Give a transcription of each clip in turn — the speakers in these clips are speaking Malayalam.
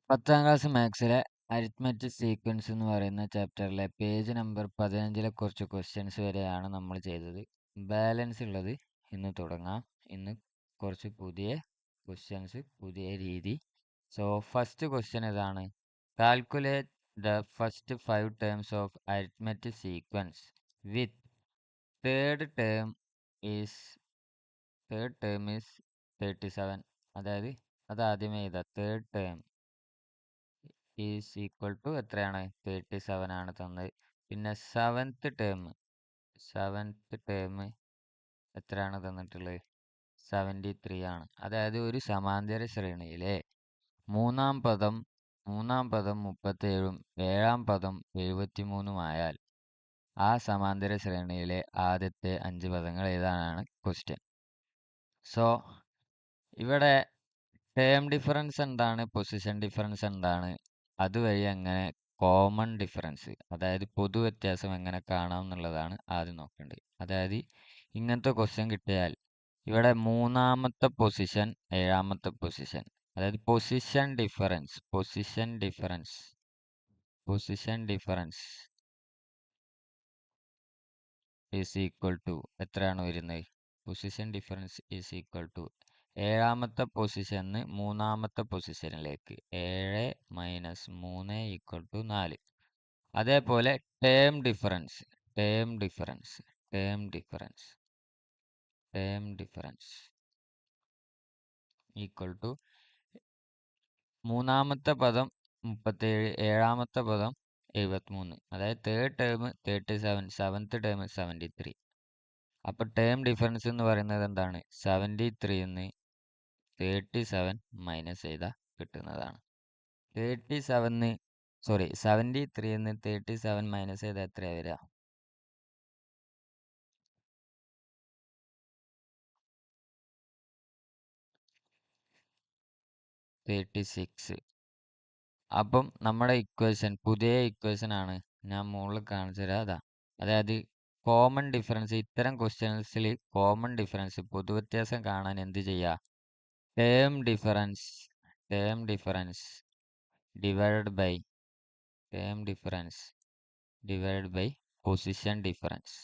10ാം ക്ലാസ് മാത്സിലെ അരിത്മെറ്റിക് സീക്വൻസ് എന്ന് പറയുന്ന ചാപ്റ്ററിലെ പേജ് നമ്പർ 15ലെ കുറച്ച് ക്വസ്റ്റ്യൻസ് വരെയാണ് നമ്മൾ ചെയ്തത്. ബാലൻസ് ഉള്ളത് ഇന്ന് തുടങ്ങാം. ഇന്ന് കുറച്ച് പുതിയ ക്വസ്റ്റ്യൻസ്, പുതിയ രീതി. സോ ഫസ്റ്റ് ക്വസ്റ്റ്യൻ ഇതാണ്: calculate the first 5 terms of arithmetic sequence with third term is 37. അതായത് അത് ആദ്യമേ എഴുതാം. Third term is equal to എത്രയാണ്? 37 ആണ് തന്നത്. പിന്നെ സെവൻത്ത് ടേം എത്രയാണ് തന്നിട്ടുള്ളത്? 73 ആണ്. അതായത് ഒരു സമാന്തര ശ്രേണിയിലെ മൂന്നാം പദം 37ഉം ഏഴാം പദം 73ഉം ആയാൽ ആ സമാന്തര ശ്രേണിയിലെ ആദ്യത്തെ 5 പദങ്ങൾ ഏതാണെന്നാണ് ക്വസ്റ്റ്യൻ. സോ ഇവിടെ ടേം ഡിഫറൻസ് എന്താണ്, പൊസിഷൻ ഡിഫറൻസ് എന്താണ്, അതുവഴി എങ്ങനെ കോമൺ ഡിഫറൻസ്, അതായത് പൊതു വ്യത്യാസം എങ്ങനെ കാണാം എന്നുള്ളതാണ് ആദ്യം നോക്കേണ്ടത്. അതായത് ഇങ്ങനത്തെ ക്വസ്റ്റ്യൻ കിട്ടിയാൽ ഇവിടെ മൂന്നാമത്തെ പൊസിഷൻ, ഏഴാമത്തെ പൊസിഷൻ, അതായത് position difference is equal to എത്രയാണ് വരുന്നത്? Position difference is equal to ഏഴാമത്തെ പൊസിഷന് മൂന്നാമത്തെ പൊസിഷനിലേക്ക് 7 - 3 = 4. അതേപോലെ ടേം ഡിഫറൻസ് ഈക്വൽ ടു മൂന്നാമത്തെ പദം 37, ഏഴാമത്തെ പദം 73. അതായത് തേർഡ് ടേം 37, സെവൻത്ത് ടേം 73. അപ്പൊ ടേം ഡിഫറൻസ് എന്ന് പറയുന്നത് എന്താണ്? 73ന്ന് 37 മൈനസ് ചെയ്താൽ കിട്ടുന്നതാണ്. 73ന്ന് 37 മൈനസ് ചെയ്താൽ എത്രയാ വരിക? 36. അപ്പം നമ്മുടെ ഇക്വേഷൻ, പുതിയ ഇക്വേഷൻ ആണ് ഞാൻ മുകളിൽ കാണിച്ചു തരാം. അതാ, അതായത് കോമൺ ഡിഫറൻസ്. ഇത്തരം ക്വസ്റ്റ്യൻസിൽ കോമൺ ഡിഫറൻസ്, പൊതുവ്യത്യാസം കാണാൻ എന്ത് ചെയ്യുക? Term difference divided by position difference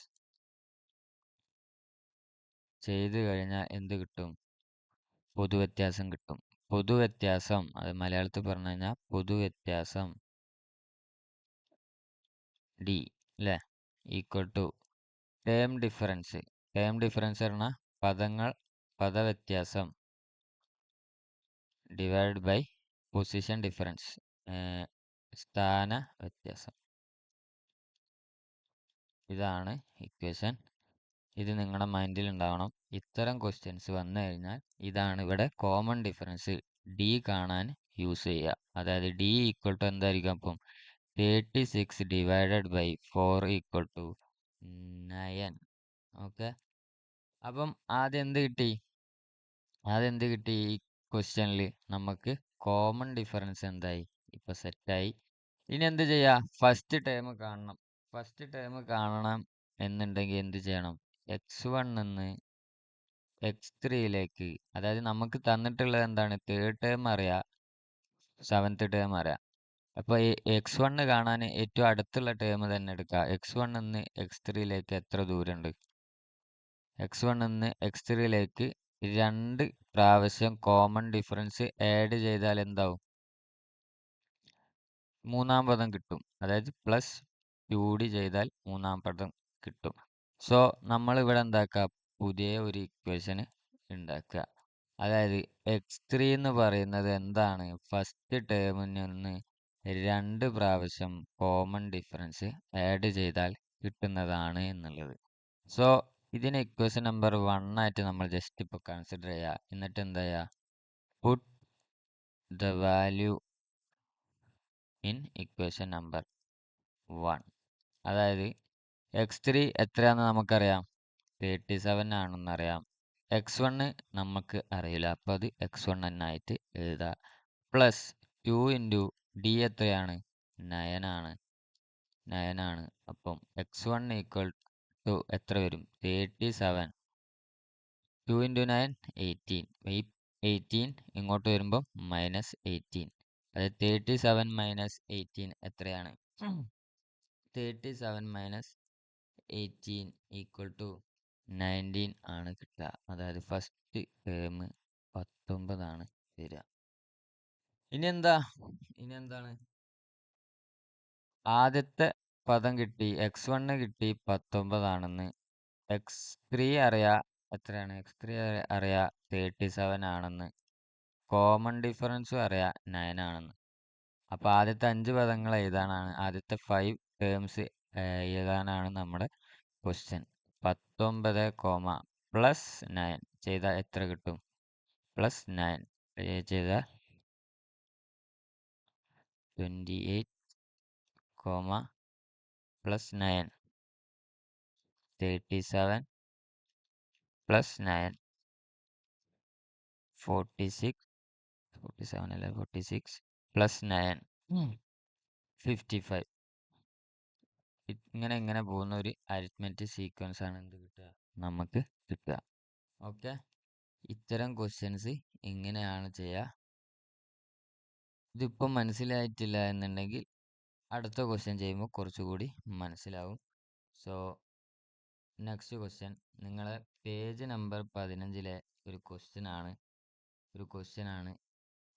ചെയ്തു കഴിഞ്ഞാൽ എന്ത് കിട്ടും? പൊതുവ്യത്യാസം കിട്ടും. പൊതുവ്യത്യാസം, അത് മലയാളത്തിൽ പറഞ്ഞു കഴിഞ്ഞാൽ പൊതുവ്യത്യാസം ഡി അല്ലേ, ഈക്വൽ ടു ടേം ഡിഫറൻസ് പറഞ്ഞാൽ പദവ്യത്യാസം ഡിവൈഡ് ബൈ പൊസിഷൻ ഡിഫറൻസ്, സ്ഥാന വ്യത്യാസം. ഇതാണ് ഇക്വേഷൻ. ഇത് നിങ്ങളുടെ മൈൻഡിൽ ഉണ്ടാവണം. ഇത്തരം ക്വസ്റ്റ്യൻസ് വന്നു കഴിഞ്ഞാൽ ഇതാണ് ഇവിടെ കോമൺ ഡിഫറൻസ് ഡി കാണാൻ യൂസ് ചെയ്യുക. അതായത് ഡി ഈക്വൽ ടു എന്തായിരിക്കും? അപ്പം 36 divided by 4 equal to 9. Okay, അപ്പം ആദ്യം എന്ത് കിട്ടി? ഈ ക്വസ്റ്റ്യനിൽ നമുക്ക് കോമൺ ഡിഫറൻസ് എന്തായി? ഇപ്പൊ സെറ്റായി. ഇനി എന്ത് ചെയ്യാ? ഫസ്റ്റ് ടേം കാണണം എന്നുണ്ടെങ്കിൽ എന്ത് ചെയ്യണം? x1 നിന്ന് x3യിലേക്ക്, അതായത് നമുക്ക് തന്നിട്ടുള്ളത് എന്താണ്? തേർഡ് ടേം അറിയാം, സെവൻത്ത് ടേം അറിയാം. അപ്പോൾ ഈ x1 കാണാൻ ഏറ്റവും അടുത്തുള്ള ടേം തന്നെ എടുക്കുക. x1 നിന്ന് x3യിലേക്ക് എത്ര ദൂരമുണ്ട്? x1 നിന്ന് x3യിലേക്ക് 2 പ്രാവശ്യം കോമൺ ഡിഫറൻസ് ആഡ് ചെയ്താൽ എന്താവും? മൂന്നാം പദം കിട്ടും. അതായത് പ്ലസ് 2d ചെയ്താൽ മൂന്നാം പദം കിട്ടും. സോ നമ്മൾ ഇവിടെ എന്താക്കുക? പുതിയ ഒരു ഇക്വേഷന് ഉണ്ടാക്കുക. അതായത് x3 എന്ന് പറയുന്നത് എന്താണ്? ഫസ്റ്റ് ടേമിൽ നിന്ന് 2 പ്രാവശ്യം കോമൺ ഡിഫറൻസ് ആഡ് ചെയ്താൽ കിട്ടുന്നതാണ് എന്നുള്ളത്. സോ ഇതിനെ ഇക്വേഷൻ നമ്പർ 1 ആയിട്ട് നമ്മൾ ജസ്റ്റ് ഇപ്പോൾ കൺസിഡർ ചെയ്യുക. എന്നിട്ട് എന്താ ചെയ്യുക? Put the value in equation number 1. അതായത് x3 എത്രയാണെന്ന് നമുക്കറിയാം, 37 ആണെന്നറിയാം. x1 നമുക്ക് അറിയില്ല, അപ്പോൾ അത് x1 എന്നായിട്ട് എഴുതാം. പ്ലസ് 2 ഇൻറ്റു ഡി എത്രയാണ്? 9 ആണ്. അപ്പം x1 ഈക്വൽ ടു എത്ര വരും? 37. 2 ഇൻറ്റു 9 18. ഈ 18 ഇങ്ങോട്ട് വരുമ്പം -18. അതായത് 37 മൈനസ് 18 എത്രയാണ്? 37 മൈനസ് 18 ഈക്വൽ ടു 19 ആണ് കിട്ടുക. അതായത് ഫസ്റ്റ് ടേം 19 വരിക. ഇനി എന്താണ്? ആദ്യത്തെ പദം കിട്ടി, x1 കിട്ടി 19 x3 അറിയാ എത്രയാണ്? x3 അറിയാ 37 ആണെന്ന്. കോമൺ ഡിഫറൻസും അറിയാ 9 ആണെന്ന്. അപ്പൊ ആദ്യത്തെ 5 പദങ്ങൾ എഴുതാനാണ്, ആദ്യത്തെ 5 ടേംസ് എഴുതാനാണ് നമ്മുടെ ക്വസ്റ്റ്യൻ. 19, പ്ലസ് 9 ചെയ്താൽ എത്ര കിട്ടും? പ്ലസ് 9 ചെയ്താൽ 28, പ്ലസ് 9 37 പ്ലസ് 9 47 അല്ല 46 പ്ലസ് 9 55. ഇങ്ങനെ പോകുന്ന ഒരു അരിത്മെറ്റിക് സീക്വൻസ് ആണ് എന്ത് കിട്ടുക? നമുക്ക് കിട്ടുക. ഓക്കെ, ഇത്തരം ക്വസ്റ്റ്യൻസ് ഇങ്ങനെയാണ് ചെയ്യുക. ഇതിപ്പം മനസ്സിലായിട്ടില്ല എന്നുണ്ടെങ്കിൽ അടുത്ത ക്വസ്റ്റ്യൻ ചെയ്യുമ്പോൾ കുറച്ചുകൂടി മനസ്സിലാവും. സോ നെക്സ്റ്റ് ക്വസ്റ്റ്യൻ നിങ്ങളെ പേജ് നമ്പർ 15 ഒരു ക്വസ്റ്റ്യൻ ആണ്.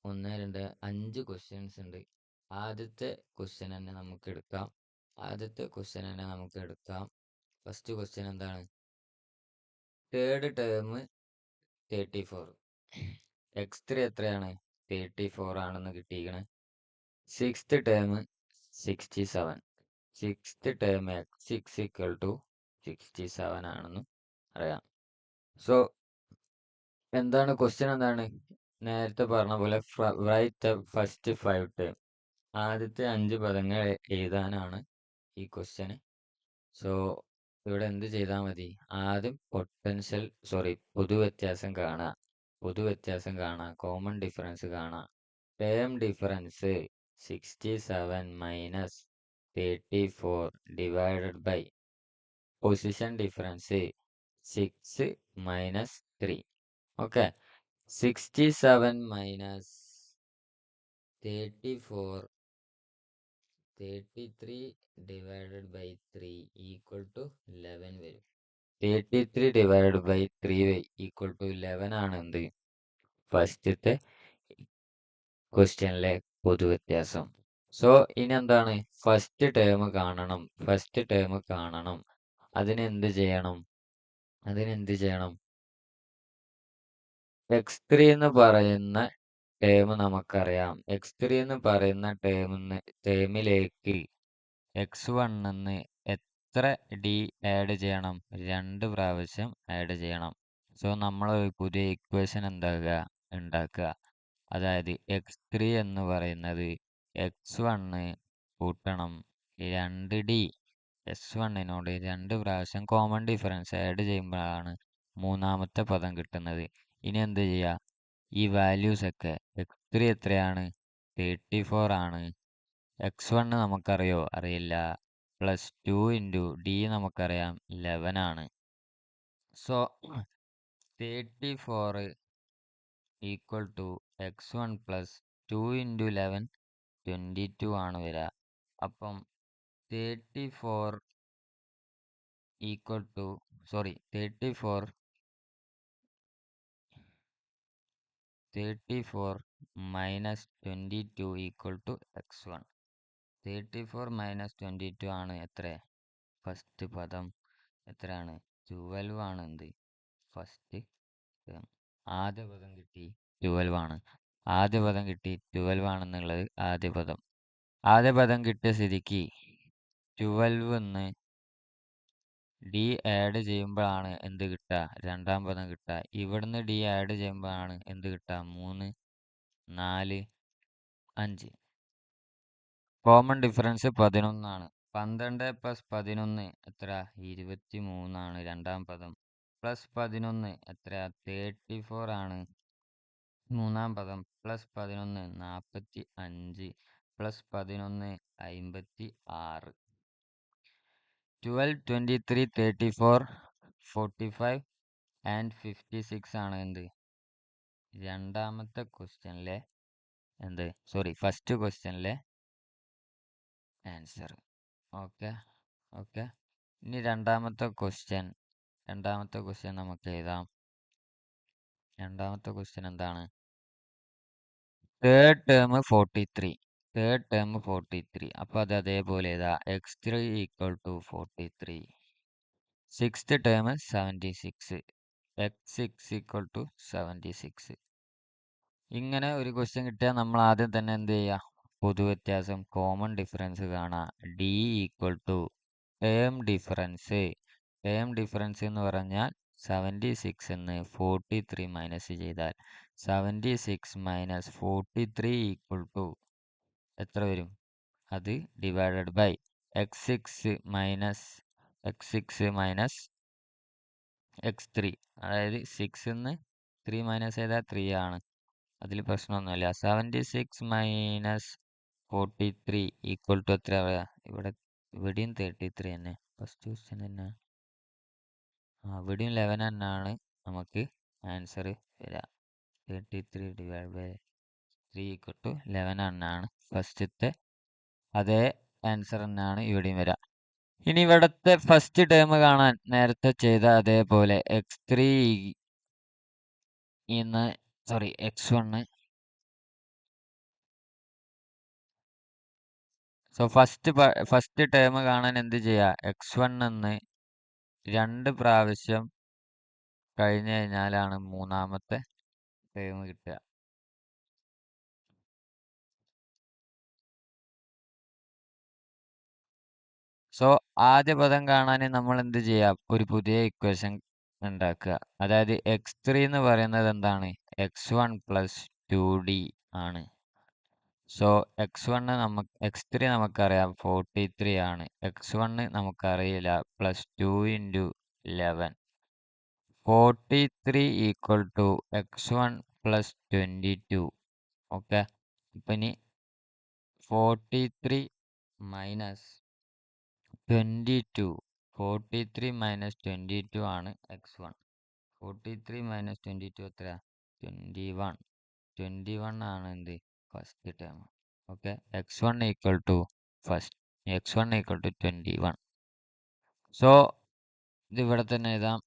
1, 2, 5 ക്വസ്റ്റ്യൻസ് ഉണ്ട്. ആദ്യത്തെ ക്വസ്റ്റ്യൻ തന്നെ നമുക്ക് എടുക്കാം. ഫസ്റ്റ് ക്വസ്റ്റ്യൻ എന്താണ്? തേർഡ് ടേം 34, x3 എത്രയാണ്? 34 ആണെന്ന് കിട്ടിയിരിക്കണേ. Sixth term 67, sixth term x6 equal to 67 ആണെന്ന് അറിയാം. സോ എന്താണ് ക്വസ്റ്റ്യൻ? നേരത്തെ പറഞ്ഞ പോലെ റൈറ്റ് ദ ഫസ്റ്റ് 5 ടേം, ആദ്യത്തെ 5 പദങ്ങൾ എഴുതാനാണ് ഈ ക്വസ്റ്റ്യൻ. സോ ഇവിടെ എന്ത് ചെയ്താൽ മതി? ആദ്യം പൊതുവ്യത്യാസം കാണാം, കോമൺ ഡിഫറൻസ് കാണാം. Term difference 67 minus 34 divided by position difference 6 minus 3. Okay, 67 minus 34 33 divided by 3 equal to 11 വരും. 33 ഡിവൈഡഡ് ബൈ 3 ഈക്വൽ ടു 11 ആണ് എന്ത്? ഫസ്റ്റത്തെ ക്വസ്റ്റ്യനിലെ പൊതുവ്യത്യാസം. സോ ഇനി എന്താണ്? ഫസ്റ്റ് ടേം കാണണം. അതിനെന്ത് ചെയ്യണം? x3 എന്ന് പറയുന്ന ടേം നമുക്കറിയാം. x3 എന്ന് പറയുന്ന ടേമിലേക്ക് x1 എത്ര d ആഡ് ചെയ്യണം? 2 പ്രാവശ്യം ആഡ് ചെയ്യണം. സോ നമ്മൾ ഒരു പുതിയ ഇക്വേഷൻ ഉണ്ടാക്കുക. അതായത് x3 എന്ന് പറയുന്നത് x1 കൂട്ടണം 2d. x1നോട് 2 പ്രാവശ്യം കോമൺ ഡിഫറൻസ് ആഡ് ചെയ്യുമ്പോഴാണ് മൂന്നാമത്തെ പദം കിട്ടുന്നത്. ഇനി എന്ത് ചെയ്യുക? ഈ വാല്യൂസ് ഒക്കെ x3 എത്രയാണ്? 34 ആണ്. x1 നമുക്കറിയോ? അറിയില്ല. പ്ലസ് 2 ഇൻറ്റു d നമുക്കറിയാം 11 ആണ്. So 34 equal to x1 plus 2 into 11 22 ആണ് വരിക. അപ്പം 34 equal to 34 minus 22 equal to x1. 34 minus 22 ആണ് എത്ര? ഫസ്റ്റ് പദം എത്രയാണ്? 12 ആണ്. എന്ത്? First term. ആദ്യ പദം കിട്ടി 12 ആണ്. 12 ആദ്യ പദം കിട്ടിയ സ്ഥിതിക്ക് 12 d ആഡ് ചെയ്യുമ്പോഴാണ് എന്ത് കിട്ടുക? രണ്ടാം പദം കിട്ടുക. ഇവിടുന്ന് d ആഡ് ചെയ്യുമ്പോഴാണ് എന്ത് കിട്ടുക? 3, 4, 5. കോമൺ ഡിഫറൻസ് 11 ആണ്. 12 പ്ലസ് 11 എത്ര? 23 ആണ് രണ്ടാം പദം. പ്ലസ് 11 എത്ര? 34 ആണ് മൂന്നാം പദം. Plus 11 45, plus 11 56. 12, 23, 34, 45 ആൻഡ് 56 ആണ് എന്ത്? രണ്ടാമത്തെ ക്വസ്റ്റ്യനിലെ എന്ത് സോറി ഫസ്റ്റ് ക്വസ്റ്റ്യനിലെ ആൻസർ. Okay okay. ഇനി രണ്ടാമത്തെ ക്വസ്റ്റ്യൻ നമുക്ക് എഴുതാം. രണ്ടാമത്തെ ക്വസ്റ്റ്യൻ എന്താണ്? Third term 43. അപ്പോൾ അത് അതേപോലെ എഴുതാ. x3 equal to 43. Sixth term 76. x6 equal to 76. ഇങ്ങനെ ഒരു ക്വസ്റ്റ്യൻ കിട്ടിയാൽ നമ്മൾ ആദ്യം തന്നെ എന്ത് ചെയ്യുക? പൊതുവ്യത്യാസം കോമൺ ഡിഫറൻസ് കാണാം. D equal to term difference എന്ന് പറഞ്ഞാൽ 76 എന്ന് 43 മൈനസ് ചെയ്താൽ 76 മൈനസ് 43 ഈക്വൽ ടു എത്ര വരും? അത് divided by x6 minus x3. അതായത് 6 എന്ന് 3 മൈനസ് ചെയ്താൽ 3 ആണ്. അതിൽ പ്രശ്നമൊന്നുമില്ല. 76 മൈനസ് 43 ഈക്വൽ ടു എത്ര പറയാ? ഇവിടെയും 33 തന്നെ. ഫസ്റ്റ് ക്വസ്റ്റ്യൻ തന്നെ ഇവിടെയും 11 തന്നെയാണ് നമുക്ക് ആൻസർ വരിക. 33 ഡിവൈഡ് ബൈ 3 ഈക്വൽ ടു 11 തന്നെയാണ് ഫസ്റ്റത്തെ അതേ ആൻസർ തന്നെയാണ് ഇവിടെയും വരിക. ഇനി ഇവിടുത്തെ ഫസ്റ്റ് ടേം കാണാൻ നേരത്തെ ചെയ്ത അതേപോലെ x3 x1. So first term കാണാൻ എന്ത് ചെയ്യുക? x1 എന്ന് 2 പ്രാവശ്യം കഴിഞ്ഞു കഴിഞ്ഞാലാണ് മൂന്നാമത്തെ ടേം കിട്ടുക. സോ ആദ്യ പദം കാണാൻ നമ്മൾ എന്ത് ചെയ്യുക? ഒരു പുതിയ ഇക്വേഷൻ ഉണ്ടാക്കുക. അതായത് x3 എന്ന് പറയുന്നത് എന്താണ്? x1 പ്ലസ് 2d ആണ്. സോ x3 നമുക്കറിയാം 43 ആണ്. x1 നമുക്കറിയില്ല. Plus 2 into 11. 43 equal to x1 plus 22. Okay. ഇപ്പം ഇനി 43 മൈനസ് 22. 43 മൈനസ് 22 ആണ് x1. 43 മൈനസ് 22 എത്ര? 21. 21 ആണ് എന്ത്? First term. Okay. x1 equal to 21. So ഇത് ഇവിടെ തന്നെ എഴുതാം.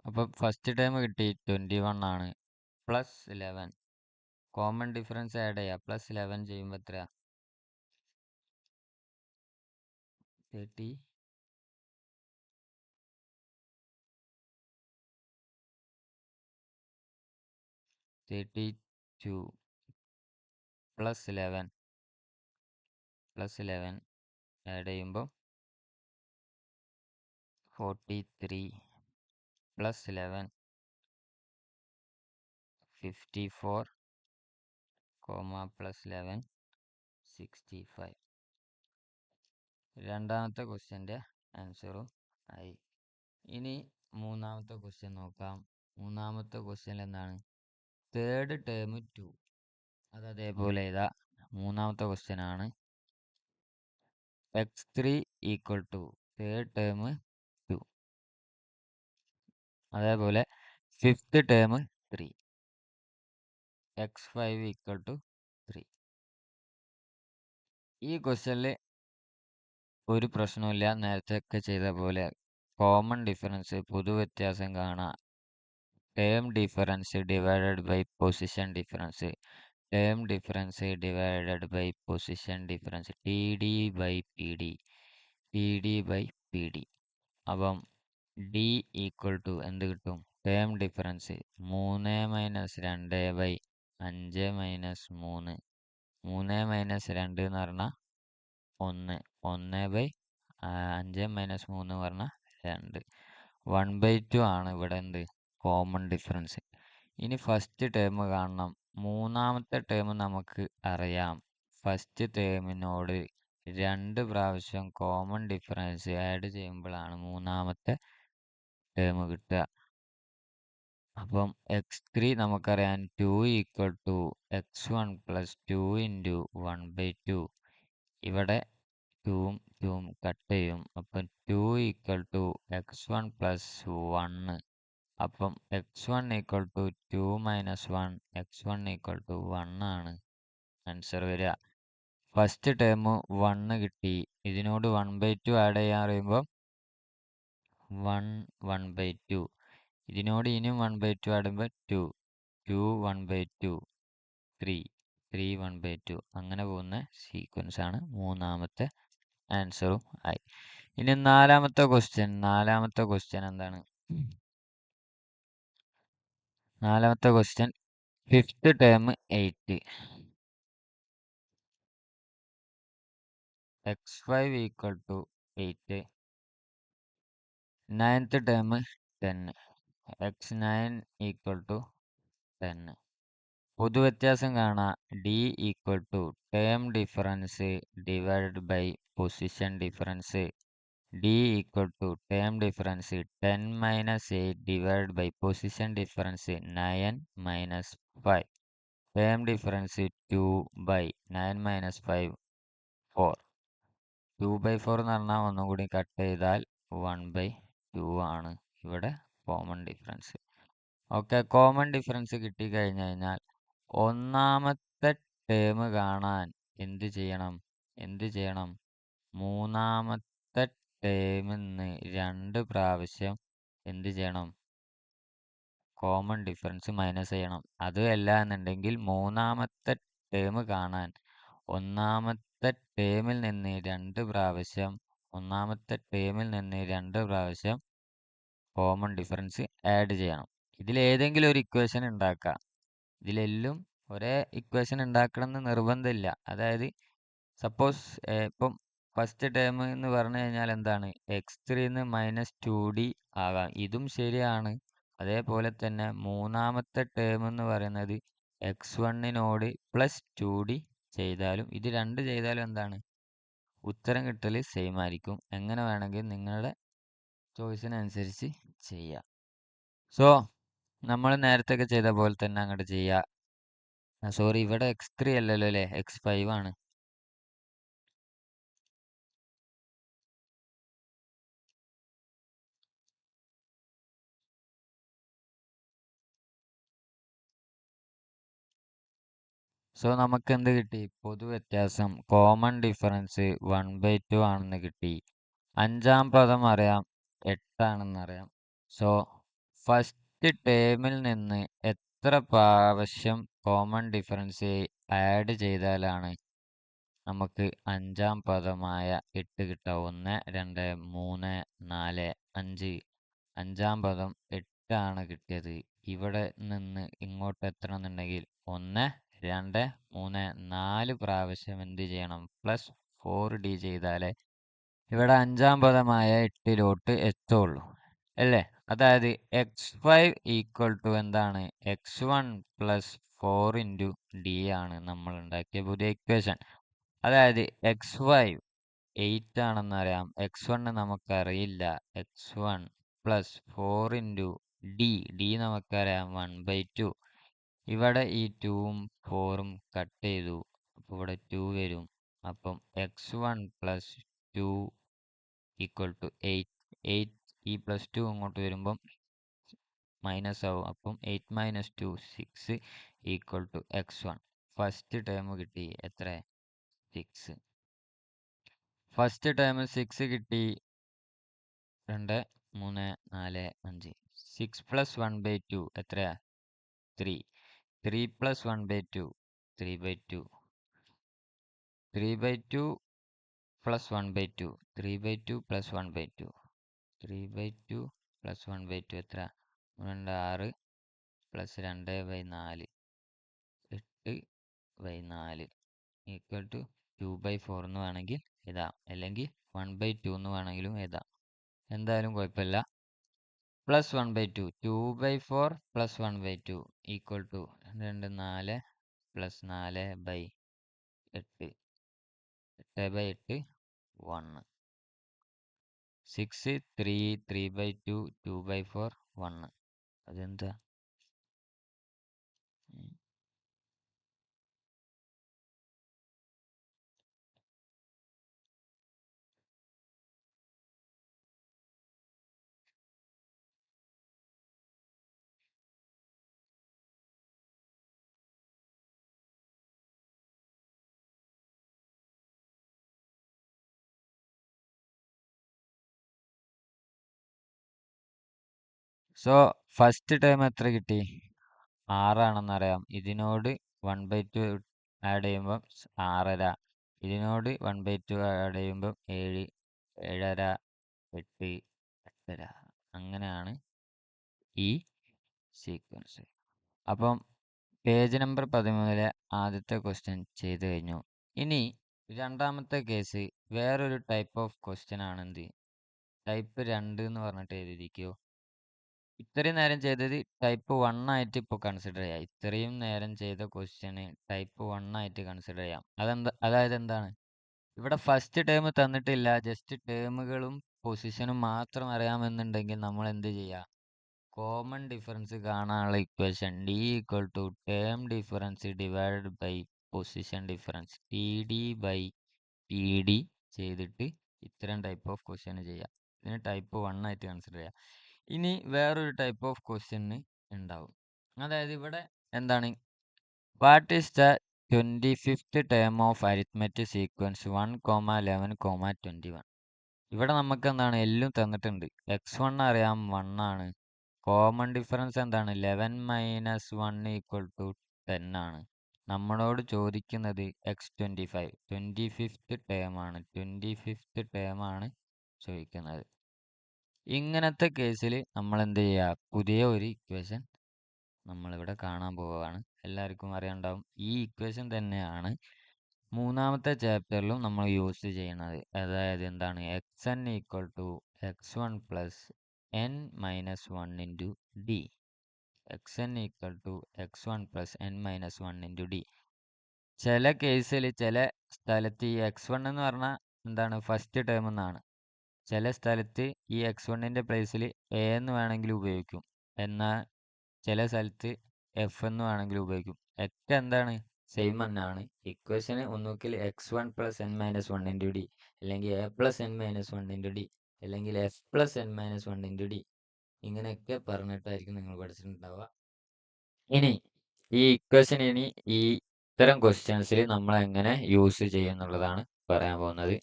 അപ്പോൾ ഫസ്റ്റ് ടേം കിട്ടി 21 ആണ്. പ്ലസ് 11 കോമൺ ഡിഫറൻസ് ആഡ് ചെയ്യുക. പ്ലസ് 11 ചെയ്യുമ്പോൾ എത്ര? 32 പ്ലസ് 11 ആഡ് ചെയ്യുമ്പോൾ 43 പ്ലസ് 11 54 പ്ലസ് 11 65. രണ്ടാമത്തെ ക്വസ്റ്റ്യൻ്റെ ആൻസറും ആയി. ഇനി മൂന്നാമത്തെ ക്വസ്റ്റ്യൻ നോക്കാം. മൂന്നാമത്തെ ക്വസ്റ്റ്യൻ എന്താണ്? Third term 2. അത് അതേപോലെ ഇതാ. മൂന്നാമത്തെ ക്വസ്റ്റ്യൻ ആണ്. x3 equal to third term 2. അതേപോലെ fifth term 3. x5 equal to 3. ഈ ക്വസ്റ്റ്യനിൽ ഒരു പ്രശ്നമില്ല. നേരത്തെ ഒക്കെ ചെയ്ത പോലെ കോമൺ ഡിഫറൻസ് പൊതുവ്യത്യാസം കാണാം. Term difference divided by position difference. Term difference divided by position difference. TD by PD. അപ്പം D ഈക്വൽ ടു എന്ത് കിട്ടും? Term difference 3 minus 2 by 5 minus 3. 3 minus 2 എന്ന് പറഞ്ഞാൽ 1. 1 ബൈ 5 മൈനസ് 3 എന്ന് പറഞ്ഞാൽ 2. 1/2 ആണ് ഇവിടെ എന്ത്? Common difference. ഇനി ഫസ്റ്റ് ടേം കാണണം. മൂന്നാമത്തെ ടേം നമുക്ക് അറിയാം. ഫസ്റ്റ് ടേമിനോട് 2 പ്രാവശ്യം കോമൺ ഡിഫറൻസ് ആഡ് ചെയ്യുമ്പോഴാണ് മൂന്നാമത്തെ ടേം കിട്ടുക. അപ്പം x3 നമുക്കറിയാം 2 equal to x1 plus 2 into 1/2. ഇവിടെ 2ഉം 2ഉം കട്ട് ചെയ്യും. അപ്പം 2 ഈക്വൽ ടു x1 പ്ലസ് 1 അപ്പം x1 equal to 2 minus 1 x1 equal to 1 ആണ് ആൻസർ വരിക. ഫസ്റ്റ് ടേം 1 കിട്ടി. ഇതിനോട് 1/2 ആഡ് ചെയ്യാൻ പറയുമ്പോൾ 1 1/2. ഇതിനോട് ഇനിയും 1/2 ആഡ് ചെയ്യുമ്പോൾ 2 2 1/2 3 3 1/2 അങ്ങനെ പോകുന്ന സീക്വൻസ് ആണ്. മൂന്നാമത്തെ ആൻസറും ആയി. ഇനി നാലാമത്തെ ക്വസ്റ്റ്യൻ എന്താണ്? നാലാമത്തെ question fifth term 8 x5 equal to 8 ninth term 10 x9 equal to 10. പൊതുവ്യത്യാസം കാണാം. D equal to term difference divide by position difference. D equal to term difference 10 minus 8 divide by position difference 9 minus 5. Term difference 2 by 9 minus 5 4. 2/4 എന്ന് പറഞ്ഞാൽ ഒന്നും കൂടി കട്ട് ചെയ്താൽ 1/2 ആണ് ഇവിടെ കോമൺ ഡിഫറൻസ്. ഓക്കെ, കോമൺ ഡിഫറൻസ് കിട്ടിക്കഴിഞ്ഞു കഴിഞ്ഞാൽ ഒന്നാമത്തെ ടേം കാണാൻ എന്ത് ചെയ്യണം? മൂന്നാമത്തെ ടേമിൽ നിന്ന് 2 പ്രാവശ്യം എന്ത് ചെയ്യണം? കോമൺ ഡിഫറൻസ് മൈനസ് ചെയ്യണം. അതല്ല എന്നുണ്ടെങ്കിൽ മൂന്നാമത്തെ ടേം കാണാൻ ഒന്നാമത്തെ ടേമിൽ നിന്ന് 2 പ്രാവശ്യം കോമൺ ഡിഫറൻസ് ആഡ് ചെയ്യണം. ഇതിലേതെങ്കിലും ഒരു ഇക്വേഷൻ ഉണ്ടാക്കാം. ഇതിലെല്ലാം ഒരേ ഇക്വേഷൻ ഉണ്ടാക്കണം എന്ന് നിർബന്ധമില്ല. അതായത് സപ്പോസ് ഇപ്പം ഫസ്റ്റ് ടേം എന്ന് പറഞ്ഞു കഴിഞ്ഞാൽ എന്താണ്? x3 -2d ആകാം. ഇതും ശരിയാണ്. അതേപോലെ തന്നെ മൂന്നാമത്തെ ടേം എന്ന് പറയുന്നത് x1 +2d ചെയ്താലും ഇത് 2 ചെയ്താലും എന്താണ്? ഉത്തരം കിട്ടൽ സെയിം ആയിരിക്കും. എങ്ങനെ വേണമെങ്കിൽ നിങ്ങളുടെ ചോയ്സിനനുസരിച്ച് ചെയ്യാം. സോ നമ്മൾ നേരത്തെ ഒക്കെ ചെയ്ത പോലെ തന്നെ അങ്ങോട്ട് ചെയ്യുക. സോറി, ഇവിടെ x3 അല്ലല്ലോ അല്ലേ, x5 ആണ്. സോ നമുക്ക് എന്ത് കിട്ടി? പൊതുവ്യത്യാസം കോമൺ ഡിഫറൻസ് 1/2 ആണെന്ന് കിട്ടി. അഞ്ചാം പദം അറിയാം, 8 ആണെന്ന് അറിയാം. സോ ഫസ്റ്റ് ടേമിൽ നിന്ന് എത്ര പ്രാവശ്യം കോമൺ ഡിഫറൻസ് ആഡ് ചെയ്താലാണ് നമുക്ക് അഞ്ചാം പദമായ 8 കിട്ടുക? 1 2 3 4 5. അഞ്ചാം പദം 8 ആണ് കിട്ടിയത്. ഇവിടെ നിന്ന് ഇങ്ങോട്ട് എത്തണമെന്നുണ്ടെങ്കിൽ 1 2 3 4 പ്രാവശ്യം എന്ത് ചെയ്യണം? +4d ചെയ്താലേ ഇവിടെ അഞ്ചാം പദമായ 8ലോട്ട് എത്തുള്ളൂ അല്ലേ? അതായത് x5 ഈക്വൽ ടു എന്താണ്? x1 +4 × d ആണ് നമ്മൾ ഉണ്ടാക്കിയ പുതിയ ഇക്വേഷൻ. അതായത് x5 8 ആണെന്ന് അറിയാം, x1 നമുക്കറിയില്ല. x1 +4 × d നമുക്കറിയാം 1/2. ഇവിടെ ഈ 2ഉം 4ഉം കട്ട് ചെയ്തു. അപ്പോൾ ഇവിടെ 2 വരും. അപ്പം x1 +2 ഈക്വൽ ടു 8. ഈ +2 ഇങ്ങോട്ട് വരുമ്പം മൈനസ് ആവും. അപ്പം 8 - 2 6 equal to x1. First term കിട്ടി. എത്ര? 6. ഫസ്റ്റ് ടേം 6 കിട്ടി. 2 3 4 5. 6 + 1/2 എത്രയാ? 3. 3 + 1/2 3/2. 3/2 + 1/2 3/2 + 1/2 3/2 + 1/2 എത്ര? 2 6 + 2/4 8/4 ഈക്വൽ ടു 2/4 എന്ന് വേണമെങ്കിൽ എഴുതാം, അല്ലെങ്കിൽ 1/2 എന്ന് വേണമെങ്കിലും എഴുതാം. എന്തായാലും കുഴപ്പമില്ല. +1/2 2/4 + 1/2 ഈക്വൽ ടു 2 4 + 4/8 8/8 1 6 3 3/2 2/4 1. അതെന്താ? സോ ഫസ്റ്റ് ടേം എത്ര കിട്ടി? 6 ആണെന്നറിയാം. ഇതിനോട് 1/2 ആഡ് ചെയ്യുമ്പോൾ 6.5. ഇതിനോട് 1/2 ആഡ് ചെയ്യുമ്പോൾ 7, 7.5, 8, 8.5. അങ്ങനെയാണ് ഈ സീക്വൻസ്. അപ്പം പേജ് നമ്പർ 13 ആദ്യത്തെ ക്വസ്റ്റ്യൻ ചെയ്തു കഴിഞ്ഞു. ഇനി രണ്ടാമത്തെ കേസ് വേറൊരു ടൈപ്പ് ഓഫ് ക്വസ്റ്റ്യൻ ആണെന്ത്? ടൈപ്പ് 2 എന്ന് പറഞ്ഞിട്ട് എഴുതിയിരിക്കുമോ? ഇത്രയും നേരം ചെയ്തത് ടൈപ്പ് 1 ആയിട്ട് ഇപ്പോൾ കൺസിഡർ ചെയ്യാം. ഇത്രയും നേരം ചെയ്ത ക്വസ്റ്റ്യന് ടൈപ്പ് 1 ആയിട്ട് കൺസിഡർ ചെയ്യാം. അതായത് എന്താണ്? ഇവിടെ ഫസ്റ്റ് ടേം തന്നിട്ടില്ല, ജസ്റ്റ് ടേമുകളും പൊസിഷനും മാത്രം അറിയാമെന്നുണ്ടെങ്കിൽ നമ്മൾ എന്ത് ചെയ്യുക? കോമൺ ഡിഫറൻസ് കാണാനുള്ള equation D equal to term difference divided by position difference TD/PD ചെയ്തിട്ട് ഇത്തരം ടൈപ്പ് ഓഫ് ക്വസ്റ്റ്യൻ ചെയ്യാം. ഇതിന് ടൈപ്പ് 1 ആയിട്ട് കൺസിഡർ ചെയ്യാം. ഇനി വേറൊരു ടൈപ്പ് ഓഫ് ക്വസ്റ്റ്യന് ഉണ്ടാവും. അതായത് ഇവിടെ എന്താണ്? What is the 25th term of arithmetic sequence 1,11,21? ഇവിടെ നമുക്ക് എന്താണ്? എല്ലാം തന്നിട്ടുണ്ട്. x1 അറിയാം 1 ആണ്. കോമൺ ഡിഫറൻസ് എന്താണ്? 11 - 1 = 10 ആണ്. നമ്മളോട് ചോദിക്കുന്നത് x25 25th ടേം ആണ്. 25th ടേം ആണ് ചോദിക്കുന്നത്. ഇങ്ങനത്തെ കേസിൽ നമ്മൾ എന്ത് ചെയ്യുക? പുതിയ ഒരു ഇക്വേഷൻ നമ്മളിവിടെ കാണാൻ പോവുകയാണ്. എല്ലാവർക്കും അറിയാണ്ടാവും. ഈ ഇക്വേഷൻ തന്നെയാണ് മൂന്നാമത്തെ ചാപ്റ്ററിലും നമ്മൾ യൂസ് ചെയ്യുന്നത്. അതായത് എന്താണ്? xn = x1 + n - 1 × d. xn = x1 + n - 1 × d. ചില കേസിൽ ചില സ്ഥലത്ത് ഈ x1 എന്ന് പറഞ്ഞാൽ എന്താണ്? ഫസ്റ്റ് ടേം എന്നാണ്. ചില സ്ഥലത്ത് ഈ x1ൻ്റെ പ്ലേസിൽ a എന്ന് വേണമെങ്കിൽ ഉപയോഗിക്കും. എന്നാൽ ചില സ്ഥലത്ത് f എന്ന് വേണമെങ്കിൽ ഉപയോഗിക്കും. ഒക്കെ എന്താണ്? സെയിം തന്നെയാണ്. ഇക്വേഷന് ഒന്നുകിൽ x1 + n - 1 × d, അല്ലെങ്കിൽ a + n - 1 × d, അല്ലെങ്കിൽ f + n - 1 × d. ഇങ്ങനെയൊക്കെ പറഞ്ഞിട്ടായിരിക്കും നിങ്ങൾ പഠിച്ചിട്ടുണ്ടാവുക. ഇനി ഈ ഇക്വേഷൻ ഈ ഇത്തരം ക്വസ്റ്റ്യൻസിൽ നമ്മൾ എങ്ങനെ യൂസ് ചെയ്യുന്നുള്ളതാണ് പറയാൻ പോകുന്നത്.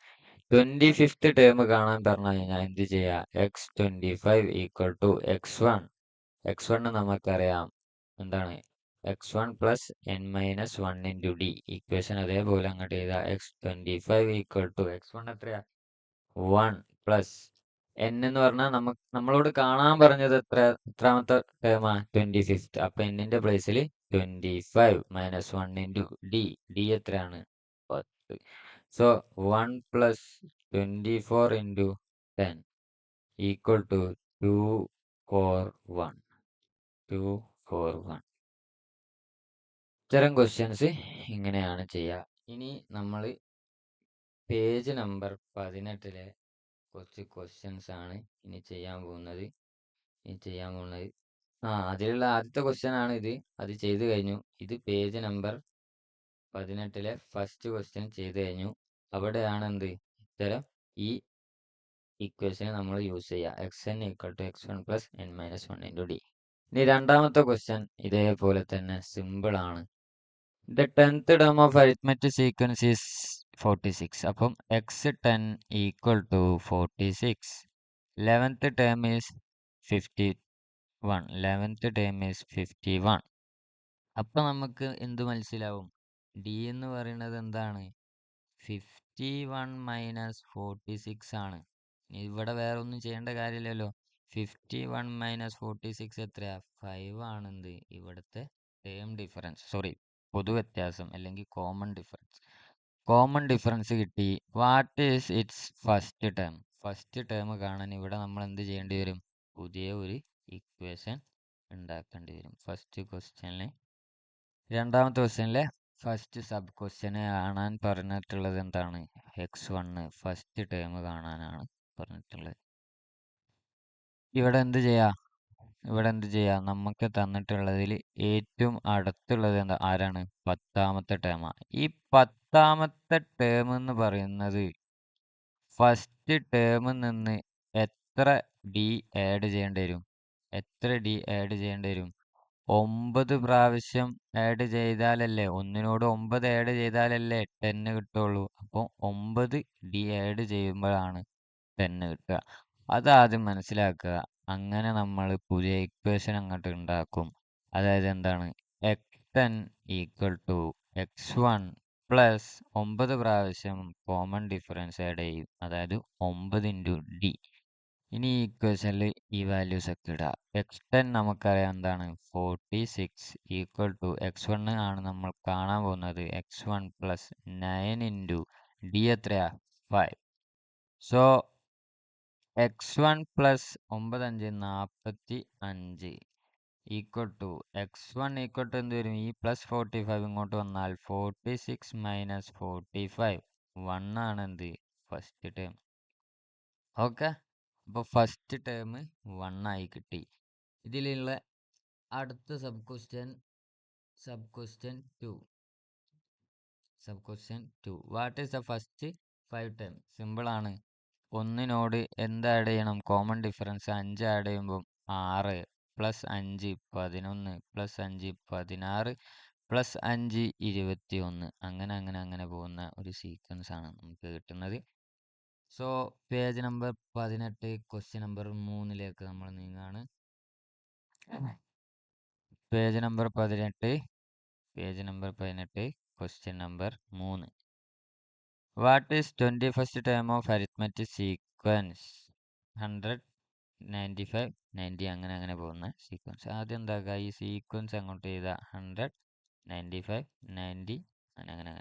25th ടേം കാണാൻ പറഞ്ഞു കഴിഞ്ഞാൽ എന്ത് ചെയ്യുക? x25 = x1. x1 നമുക്കറിയാം എന്താണ്? x1 + n - 1 × d. ഇക്വേഷൻ അതേപോലെ അങ്ങോട്ട് എഴുതുക. x25 = x1 എത്രയാ? 1 + n എന്ന് പറഞ്ഞാൽ നമ്മളോട് കാണാൻ പറഞ്ഞത് എത്രാമത്തെ ടേമാ? 25th. അപ്പൊ n-ന്റെ പ്ലേസിൽ 25 - 1 × d. d എത്രയാണ്? 10. സോ 1 + 24 × 10 = 241. 241. ഇത്തരം ക്വസ്റ്റ്യൻസ് ഇങ്ങനെയാണ് ചെയ്യുക. ഇനി നമ്മൾ പേജ് നമ്പർ 18 കുറച്ച് ക്വസ്റ്റ്യൻസ് ആണ് ഇനി ചെയ്യാൻ പോകുന്നത്. അതിലുള്ള ആദ്യത്തെ ക്വസ്റ്റ്യൻ ആണ് ഇത്. അത് ചെയ്തു കഴിഞ്ഞു. ഇത് പേജ് നമ്പർ 18 ഫസ്റ്റ് ക്വസ്റ്റ്യൻ ചെയ്തു കഴിഞ്ഞു. അവിടെയാണ് എന്ത്? ഇത്തരം ഈ ഇക്വേഷൻ നമ്മൾ യൂസ് ചെയ്യുക. xn = x1 + n - 1 × d. ഇനി രണ്ടാമത്തെ ക്വസ്റ്റ്യൻ ഇതേപോലെ തന്നെ സിമ്പിൾ ആണ്. The 10th term of arithmetic sequence is 46. അപ്പം x10 = 46. 11th term is 51. 11th term is 51. അപ്പം നമുക്ക് എന്ത് മനസ്സിലാവും? d എന്ന് പറയുന്നത് എന്താണ്? 51 - 46 ആണ്. ഇവിടെ വേറെ ഒന്നും ചെയ്യേണ്ട കാര്യമില്ലല്ലോ. 51 - 46 എത്രയാ? 5 ആണെന്ത്? ഇവിടുത്തെ ടേം ഡിഫറൻസ്, പൊതുവ്യത്യാസം അല്ലെങ്കിൽ കോമൺ ഡിഫറൻസ്. കോമൺ ഡിഫറൻസ് കിട്ടി. What is it's first term? First term കാണാൻ ഇവിടെ നമ്മൾ എന്ത് ചെയ്യേണ്ടി വരും? പുതിയ ഒരു ഇക്വേഷൻ ഉണ്ടാക്കേണ്ടി വരും. ഫസ്റ്റ് ക്വസ്റ്റ്യനിലെ രണ്ടാമത്തെ ക്വസ്റ്റ്യനിലെ ഫസ്റ്റ് സബ് ക്വസ്റ്റ്യനെ കാണാൻ പറഞ്ഞിട്ടുള്ളത് എന്താണ്? x1 ഫസ്റ്റ് ടേം കാണാനാണ് പറഞ്ഞിട്ടുള്ളത്. ഇവിടെ എന്ത് ചെയ്യാം? നമുക്ക് തന്നിട്ടുള്ളതിൽ ഏറ്റവും അടുത്തുള്ളത് ആരാണ്? 10ാമത്തെ ടേമാ. ഈ 10ാമത്തെ ടേം എന്ന് പറയുന്നത് ഫസ്റ്റ് ടേമിൽ നിന്ന് എത്ര d ആഡ് ചെയ്യേണ്ടി വരും? 9 പ്രാവശ്യം ആഡ് ചെയ്താലല്ലേ, ഒന്നിനോട് 9 ആഡ് ചെയ്താലല്ലേ 10 കിട്ടുള്ളൂ. അപ്പോൾ 9 d ആഡ് ചെയ്യുമ്പോഴാണ് 10 കിട്ടുക. അതാദ്യം മനസ്സിലാക്കുക. അങ്ങനെ നമ്മൾ പുതിയ ഇക്വേഷൻ അങ്ങോട്ട് ഉണ്ടാക്കും. അതായത് എന്താണ്, x10 equal to x1 plus 9 പ്രാവശ്യം കോമൺ ഡിഫറൻസ് ആഡ് ചെയ്യും. അതായത് 9 ഇൻറ്റു ഡി. ഇനി ഈ ഇക്വേഷനിൽ ഈ വാല്യൂസ് ഒക്കെ ഇടുക. x10 നമുക്കറിയാം എന്താണ്, 46 ഈക്വൽ ടു x1 ആണ് നമ്മൾ കാണാൻ പോകുന്നത്. x1 പ്ലസ് 9 ഇൻറ്റു ഡി എത്രയാ, 5. So x1 plus 9 45 equal to x1 equal to എന്ത് വരും, ഈ പ്ലസ് 45 ഇങ്ങോട്ട് വന്നാൽ 46 മൈനസ് 45 1 ആണ് എന്ത്, ഫസ്റ്റ് ടേം. ഓക്കെ, അപ്പോൾ ഫസ്റ്റ് ടേം 1 ആയി കിട്ടി. ഇതിലുള്ള അടുത്ത sub question 2. What is the first 5 term? Simple ആണ്. ഒന്നിനോട് എന്ത് ആഡ് ചെയ്യണം, കോമൺ ഡിഫറൻസ് 5 ആഡ് ചെയ്യുമ്പോൾ 6 പ്ലസ് 5 11 പ്ലസ് 5 16 പ്ലസ് 5 21. അങ്ങനെ പോകുന്ന ഒരു സീക്വൻസ് ആണ് നമുക്ക് കിട്ടുന്നത്. So page number 18 question number 3ലേക്ക് നമ്മൾ നീങ്ങാണ്. Page number 18 question number 3. What is 21st term of arithmetic sequence? 100 95 90 അങ്ങനെ പോകുന്ന സീക്വൻസ്. ആദ്യം എന്താക്കുക, ഈ സീക്വൻസ് അങ്ങോട്ട് ചെയ്ത 100 95 90 അങ്ങനെ.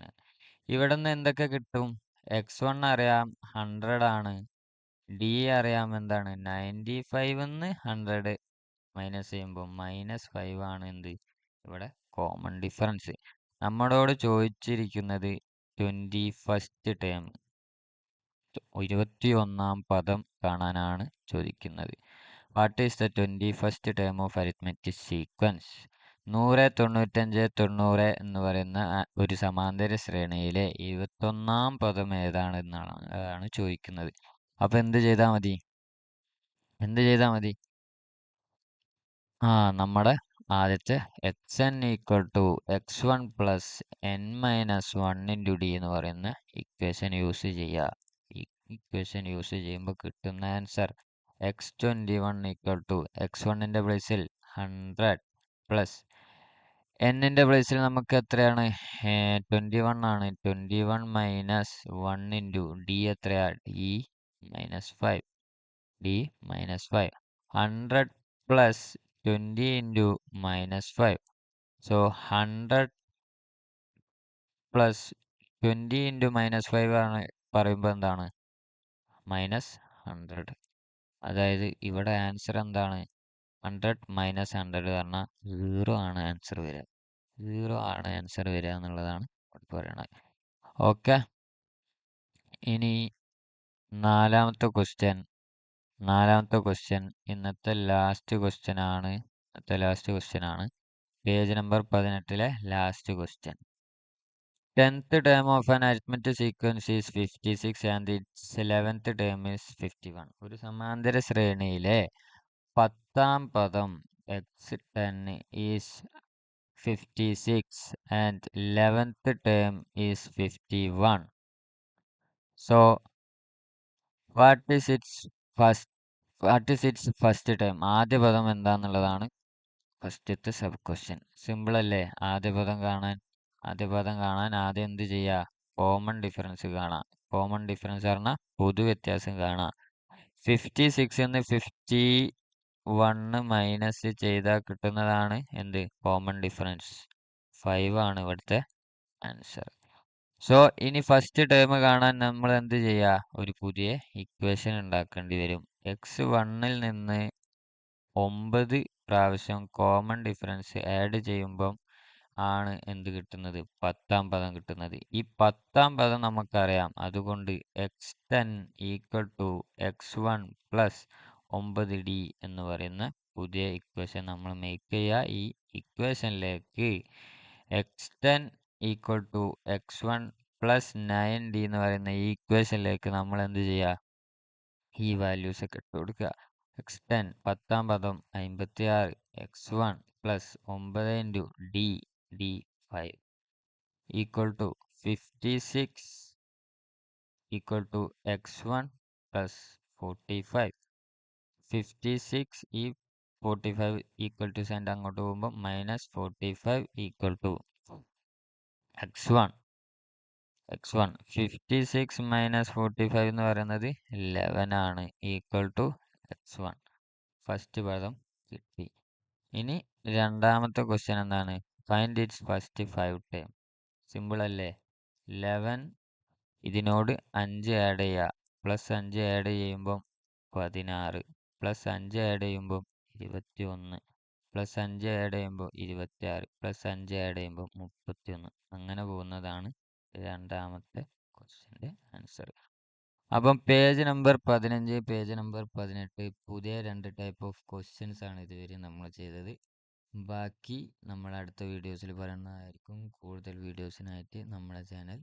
ഇവിടെ നിന്ന് എന്തൊക്കെ കിട്ടും? x1 അറിയാം 100 ആണ്, ഡി അറിയാം എന്താണ് 95 100 മൈനസ് ചെയ്യുമ്പോൾ -5 ആണ് എന്ത്, ഇവിടെ കോമൺ ഡിഫറൻസ്. നമ്മളോട് ചോദിച്ചിരിക്കുന്നത് 21st ടേം, 21ാം പദം കാണാനാണ് ചോദിക്കുന്നത്. What is the 21st term of arithmetic sequence? 100 95 90 എന്ന് പറയുന്ന ഒരു സമാന്തര ശ്രേണിയിലെ 21ാം പദം അതാണ് ചോദിക്കുന്നത്. അപ്പൊ എന്ത് ചെയ്താൽ മതി? നമ്മുടെ ആദ്യത്തെ xn equal to x1 plus n-1 into D എന്ന് പറയുന്ന ഇക്വേഷൻ യൂസ് ചെയ്യുക. ഈ ഇക്വേഷൻ യൂസ് ചെയ്യുമ്പോൾ കിട്ടുന്ന ആൻസർ x21 ഈക്വൽ ടു x1ൻ്റെ പ്ലേസിൽ 100 പ്ലസ് n-ൻ്റെ പ്ലേസിൽ നമുക്ക് എത്രയാണ്, 21 ആണ്. 21 മൈനസ് 1 ഇൻറ്റു ഡി എത്രയാ, D minus 5. 100 plus 20 into -5. So 100 plus 20 into -5 ആണ് പറയുമ്പോൾ എന്താണ്, -100. അതായത് ഇവിടെ ആൻസർ എന്താണ്, 100 മൈനസ് 100 പറഞ്ഞാൽ 0 ആണ് ആൻസർ വരിക എന്നുള്ളതാണ് പറയുന്നത്. ഓക്കെ, ഇനി നാലാമത്തെ ക്വസ്റ്റ്യൻ ഇന്നത്തെ ലാസ്റ്റ് ക്വസ്റ്റ്യൻ ആണ്. Page number 18 last question. 10th term of an arithmetic sequence is 56 and it's 11th term is 51. ഒരു സമാന്തര ശ്രേണിയിലെ 10ാം പദം x10 is 56 and 11th term is 51. So what is it's first term? ആദ്യ പദം എന്താന്നുള്ളതാണ് ഫസ്റ്റത്തെ സബ് ക്വസ്റ്റ്യൻ. സിമ്പിൾ അല്ലേ? ആദ്യ പദം കാണാൻ ആദ്യം എന്ത് ചെയ്യുക, കോമൺ ഡിഫറൻസ് കാണാം. കോമൺ ഡിഫറൻസ് പറഞ്ഞാൽ പൊതു വ്യത്യാസം കാണാം. 56 51 മൈനസ് ചെയ്താൽ കിട്ടുന്നതാണ് എന്ത്, കോമൺ ഡിഫറൻസ്. 5 ആണ് ഇവിടുത്തെ ആൻസർ. സോ ഇനി ഫസ്റ്റ് ടേം കാണാൻ നമ്മൾ എന്ത് ചെയ്യുക, ഒരു പുതിയ ഇക്വേഷൻ ഉണ്ടാക്കേണ്ടി വരും. x1ൽ നിന്ന് 9 പ്രാവശ്യം കോമൺ ഡിഫറൻസ് ആഡ് ചെയ്യുമ്പം ആണ് എന്ത് കിട്ടുന്നത്, 10ാം പദം കിട്ടുന്നത്. ഈ 10ാം പദം നമുക്കറിയാം. അതുകൊണ്ട് x10 equal to x1 plus 9d എന്ന് പറയുന്ന പുതിയ ഇക്വേഷൻ നമ്മൾ മേക്ക് ചെയ്യുക. ഈ ഇക്വേഷനിലേക്ക് x10 equal to x1 plus 9d എന്ന് പറയുന്ന ഈ ഇക്വേഷനിലേക്ക് നമ്മൾ എന്ത് ചെയ്യുക, ഈ വാല്യൂസ് ഒക്കെ ഇട്ട് കൊടുക്കുക. x10 10ാം പദം 56, x1 plus 9 into D 5 equal to 56 equal to x1 plus 45. 56 ഈ 45 ഈക്വൽ ടു സെൻഡ് അങ്ങോട്ട് പോകുമ്പോൾ -45 ഈക്വൽ ടു x1. 56 - 45 എന്ന് പറയുന്നത് 11 ആണ്, ഈക്വൽ ടു x1. ഫസ്റ്റ് പദം കിട്ടി. ഇനി രണ്ടാമത്തെ ക്വസ്റ്റ്യൻ എന്താണ്? Find it's first 5 term. Simple അല്ലേ? 11 ഇതിനോട് 5 ആഡ് ചെയ്യുക, പ്ലസ് 5 ആഡ് ചെയ്യുമ്പം 16, പ്ലസ് 5 ആഡ് ചെയ്യുമ്പോൾ 21, പ്ലസ് 5 ആഡ് ചെയ്യുമ്പോൾ 26, പ്ലസ് 5 ആഡ് ചെയ്യുമ്പോൾ 31. അങ്ങനെ പോകുന്നതാണ് രണ്ടാമത്തെ ക്വസ്റ്റ്യൻ്റെ ആൻസർ. അപ്പം പേജ് നമ്പർ 15, പേജ് നമ്പർ 18 പുതിയ 2 ടൈപ്പ് ഓഫ് ക്വസ്റ്റ്യൻസ് ആണ് ഇതുവരെ നമ്മൾ ചെയ്തത്. ബാക്കി നമ്മൾ അടുത്ത വീഡിയോസിൽ പറയുന്നതായിരിക്കും. കൂടുതൽ വീഡിയോസിനായിട്ട് നമ്മുടെ ചാനൽ